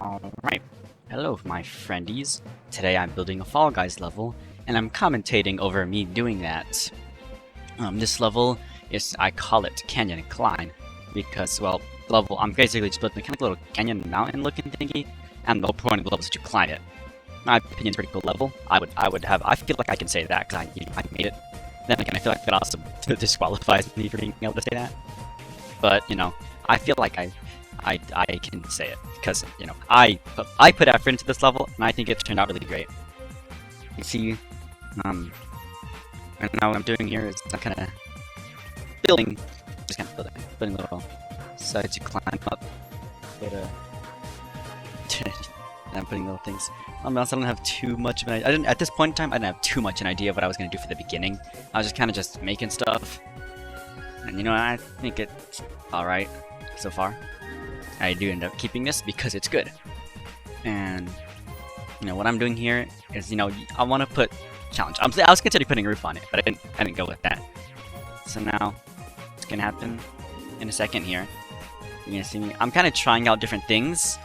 Alright, hello my friendies. Today I'm building a Fall Guys level, and I'm commentating over me doing that. This level is, I call it Canyon Climb, because, well, I'm basically just building a kind of little canyon mountain looking thingy, and the whole point of the level is to climb it. My opinion, it's a pretty cool level. I feel like I can say that, because I made it. Then again, I feel like that also disqualifies me for being able to say that. But, you know, I feel like I can say it because, you know, I put effort into this level and I think it turned out really great. You see, and now what I'm doing here is I'm kind of building, building little sides to climb up. But, I'm putting little things. I don't have too much of an idea. At this point in time, I didn't have too much an idea of what I was going to do for the beginning. I was just kind of just making stuff. And you know, I think it's alright so far. I do end up keeping this because it's good. And, you know, what I'm doing here is, you know, I want to put challenge. I was considering putting a roof on it, but I didn't go with that. So now, what's going to happen in a second here, you're going to see me. I'm kind of trying out different things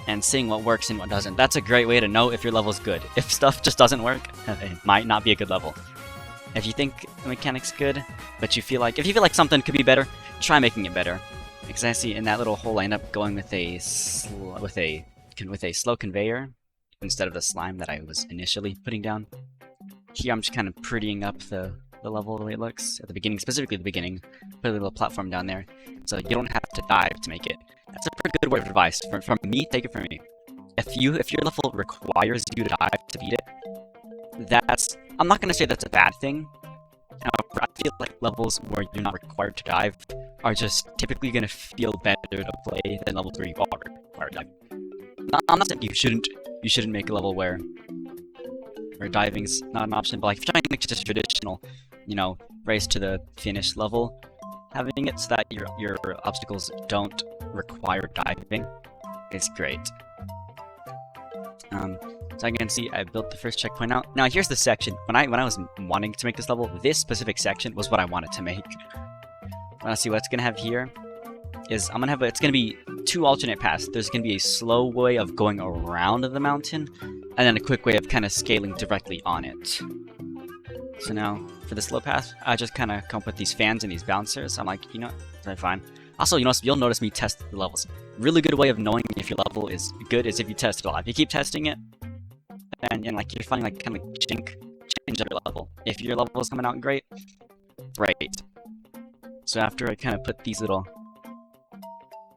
and seeing what works and what doesn't. That's a great way to know if your level's good. If stuff just doesn't work, it might not be a good level. If you think the mechanic's good, but if you feel like something could be better, try making it better. Because I see in that little hole I end up going with a slow conveyor instead of the slime that I was initially putting down. Here I'm just kind of prettying up the level the way it looks at the beginning, specifically the beginning. Put a little platform down there, so you don't have to dive to make it. That's a pretty good word of advice from me. Take it from me. If your level requires you to dive to beat it, I'm not gonna say that's a bad thing. However, I feel like levels where you're not required to dive are just typically going to feel better to play than levels where you are required to dive. I'm not saying you shouldn't make a level where diving's not an option, but like if you're trying to make just a traditional, you know, race to the finish level, having it so that your obstacles don't require diving is great. So I can see I built the first checkpoint out. Now here's the section. When I was wanting to make this level, this specific section was what I wanted to make. Let's see what it's gonna have here. It's gonna be two alternate paths. There's gonna be a slow way of going around the mountain, and then a quick way of kind of scaling directly on it. So now for the slow path, I just kind of come up with these fans and these bouncers. I'm like, you know, that's fine. Also, you'll notice me test the levels. Really good way of knowing if your level is good is if you test it a lot. If you keep testing it, and like you're finding like kind of change up your level. If your level is coming out great. So after I kind of put these little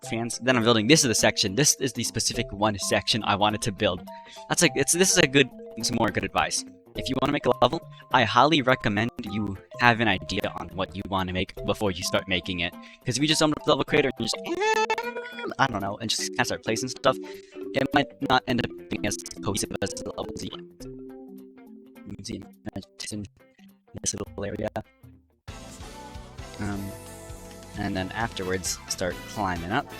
fans, then I'm building. This is the section. This is the specific one section I wanted to build. This is more good advice. If you want to make a level, I highly recommend you have an idea on what you want to make before you start making it. Because if you just open up the level creator and you're just, I don't know, and just kind of start placing stuff, it might not end up being as cohesive as the levels you want. You can see in this little area. And then afterwards, start climbing up.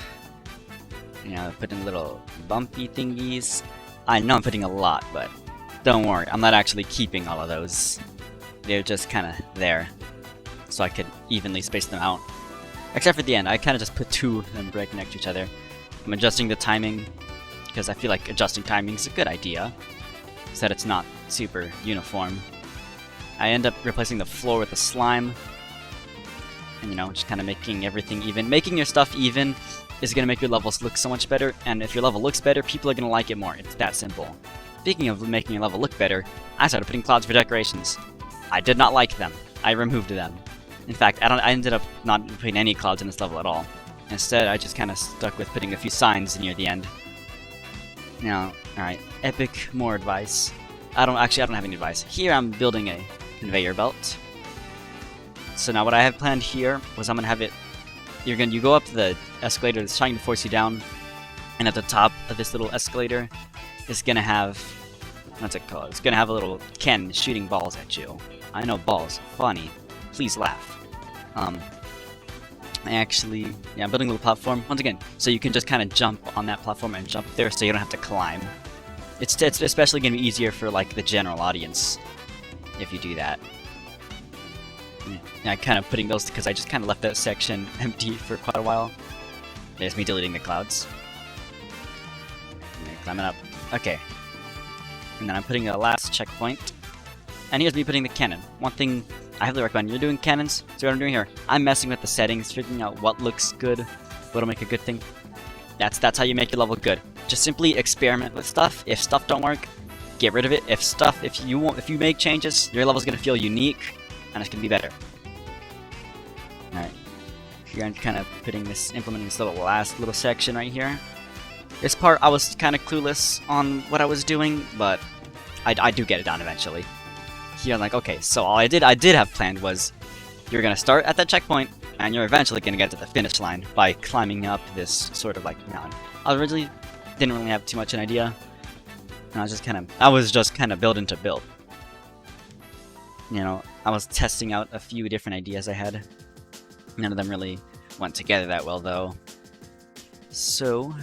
You know, putting little bumpy thingies. I know I'm putting a lot, but don't worry, I'm not actually keeping all of those. They're just kind of there, so I could evenly space them out. Except for the end, I kind of just put two of them right next to each other. I'm adjusting the timing, because I feel like adjusting timing is a good idea, so that it's not super uniform. I end up replacing the floor with the slime, and you know, just kind of making everything even. Making your stuff even is going to make your levels look so much better, and if your level looks better, people are going to like it more. It's that simple. Speaking of making your level look better, I started putting clouds for decorations. I did not like them. I removed them. In fact, I ended up not putting any clouds in this level at all. Instead, I just kind of stuck with putting a few signs near the end. Now, alright, epic more advice. I don't have any advice. Here I'm building a conveyor belt. So now what I have planned here was I'm gonna have it. You go up the escalator that's trying to force you down, and at the top of this little escalator is gonna have, what's it called? It's gonna have a little cannon shooting balls at you. I know, balls, funny. Please laugh. I'm building a little platform once again, so you can just kind of jump on that platform and jump there, so you don't have to climb. It's especially gonna be easier for like the general audience if you do that. Yeah, kind of putting those because I just kind of left that section empty for quite a while. There's me deleting the clouds. Climbing up. Okay. And then I'm putting a last checkpoint. And here's me putting the cannon. One thing I heavily recommend, you're doing cannons, so what I'm doing here, I'm messing with the settings, figuring out what looks good, what'll make a good thing. That's how you make your level good. Just simply experiment with stuff. If stuff don't work, get rid of it. If you make changes, your level's gonna feel unique, and it's gonna be better. Alright. Here I'm kind of implementing this last little section right here. This part I was kind of clueless on what I was doing, but I do get it down eventually. Here I'm like, okay, so all I did have planned was you're gonna start at that checkpoint, and you're eventually gonna get to the finish line by climbing up this sort of like mountain. I originally didn't really have too much an idea, and I was just kind of building to build. You know, I was testing out a few different ideas I had. None of them really went together that well, though. So,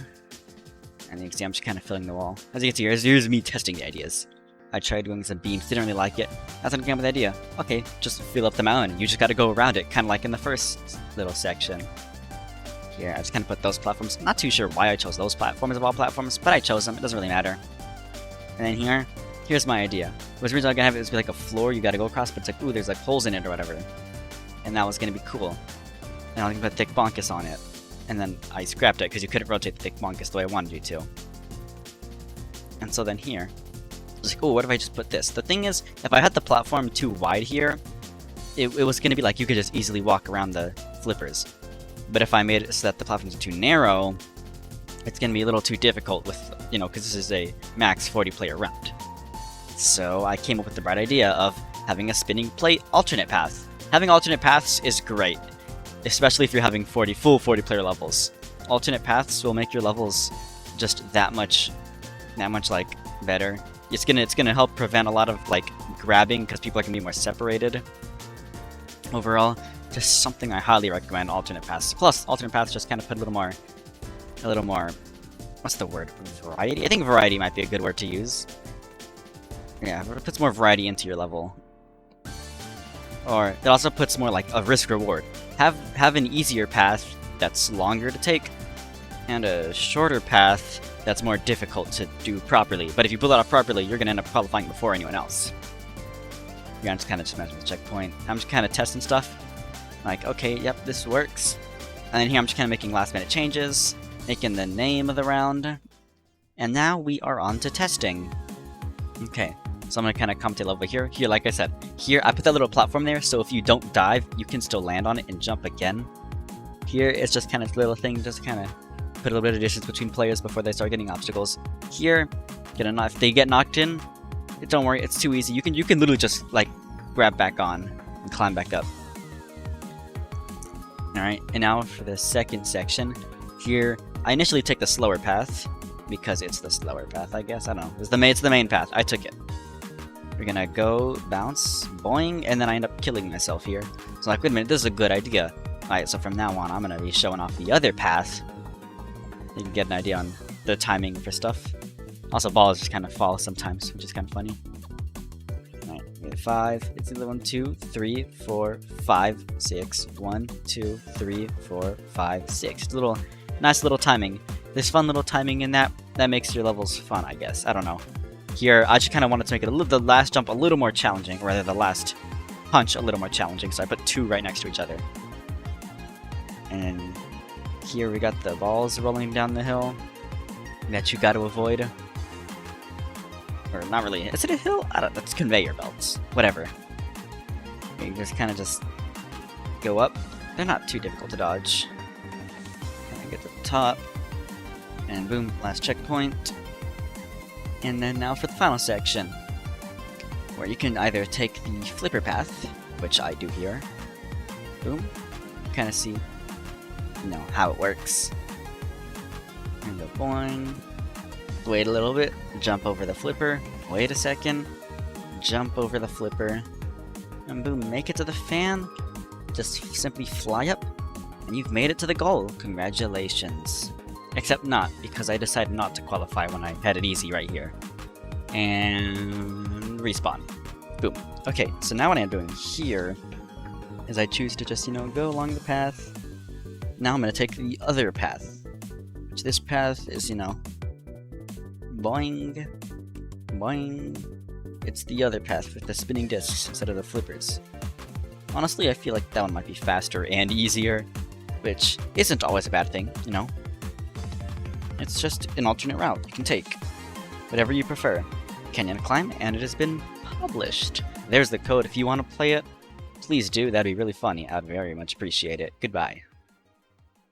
and you can see I'm just kind of filling the wall. As you can see, here's me testing the ideas. I tried doing some beams, didn't really like it. That's when I came up with the idea. Okay, just fill up the mountain. You just gotta go around it, kind of like in the first little section. Here, I just kind of put those platforms. Not too sure why I chose those platforms of all platforms, but I chose them. It doesn't really matter. And then here's my idea. It was originally gonna have it was like a floor you gotta go across, but it's like, ooh, there's like holes in it or whatever. And that was gonna be cool. And I was gonna put thick bonkus on it. And then I scrapped it because you couldn't rotate the thick bonkus the way I wanted you to. And so then here, I was like, oh, what if I just put this? The thing is, if I had the platform too wide here, it was gonna be like you could just easily walk around the flippers. But if I made it so that the platforms are too narrow, it's gonna be a little too difficult with, you know, because this is a max 40 player round. So I came up with the bright idea of having a spinning plate alternate path. Having alternate paths is great, especially if you're having full 40 player levels. Alternate paths will make your levels just that much like better. It's gonna help prevent a lot of like grabbing because people are gonna be more separated. Overall, just something I highly recommend. Alternate paths. Plus, alternate paths just kind of put a little more. What's the word? Variety. I think variety might be a good word to use. Yeah, it puts more variety into your level. Or it also puts more like a risk reward. Have an easier path that's longer to take, and a shorter path that's more difficult to do properly. But if you pull it off properly, you're gonna end up qualifying before anyone else. Yeah, I'm just kind of messing with the checkpoint. I'm just kind of testing stuff. Like, okay, yep, this works. And then here I'm just kind of making last minute changes, making the name of the round. And now we are on to testing. Okay, so I'm gonna kind of commentate over here. Here, like I said, here I put that little platform there, so if you don't dive, you can still land on it and jump again. Here, it's just kind of a little thing, just kind of put a little bit of distance between players before they start getting obstacles. Here, if they get knocked in, don't worry, it's too easy. You can literally just like grab back on and climb back up. Alright, and now for the second section. Here, I initially take the slower path, because it's the slower path, I guess. I don't know. It's the main path. I took it. We're gonna go, bounce, boing, and then I end up killing myself here. So like, wait a minute, this is a good idea. Alright, so from now on, I'm gonna be showing off the other path. You can get an idea on the timing for stuff. Also, balls just kind of fall sometimes, which is kind of funny. Alright, we have 5. It's either 1, 2, 3, 4, 5, 6. 1, 2, 3, 4, 5, 6. Nice little timing. There's fun little timing in that makes your levels fun, I guess. I don't know. Here, I just kind of wanted to make it the last jump a little more challenging, or rather the last punch a little more challenging, so I put 2 right next to each other. And here we got the balls rolling down the hill that you got to avoid. Or not really. Is it a hill? I don't know. It's conveyor belts. Whatever. You just kind of just go up. They're not too difficult to dodge. And get to the top. And boom, last checkpoint. And then now for the final section, where you can either take the flipper path, which I do here. Boom. Kind of see, how it works. And go boing. Wait a little bit. Jump over the flipper. Wait a second. Jump over the flipper. And boom, make it to the fan. Just simply fly up. And you've made it to the goal. Congratulations. Except not, because I decided not to qualify when I had it easy right here. And respawn. Boom. Okay, so now what I'm doing here is I choose to just, go along the path. Now I'm going to take the other path. Which this path is, Boing. Boing. It's the other path with the spinning discs instead of the flippers. Honestly, I feel like that one might be faster and easier, which isn't always a bad thing, you know? It's just an alternate route you can take. Whatever you prefer. Canyon Climb, and it has been published. There's the code if you want to play it. Please do, that'd be really funny. I'd very much appreciate it. Goodbye.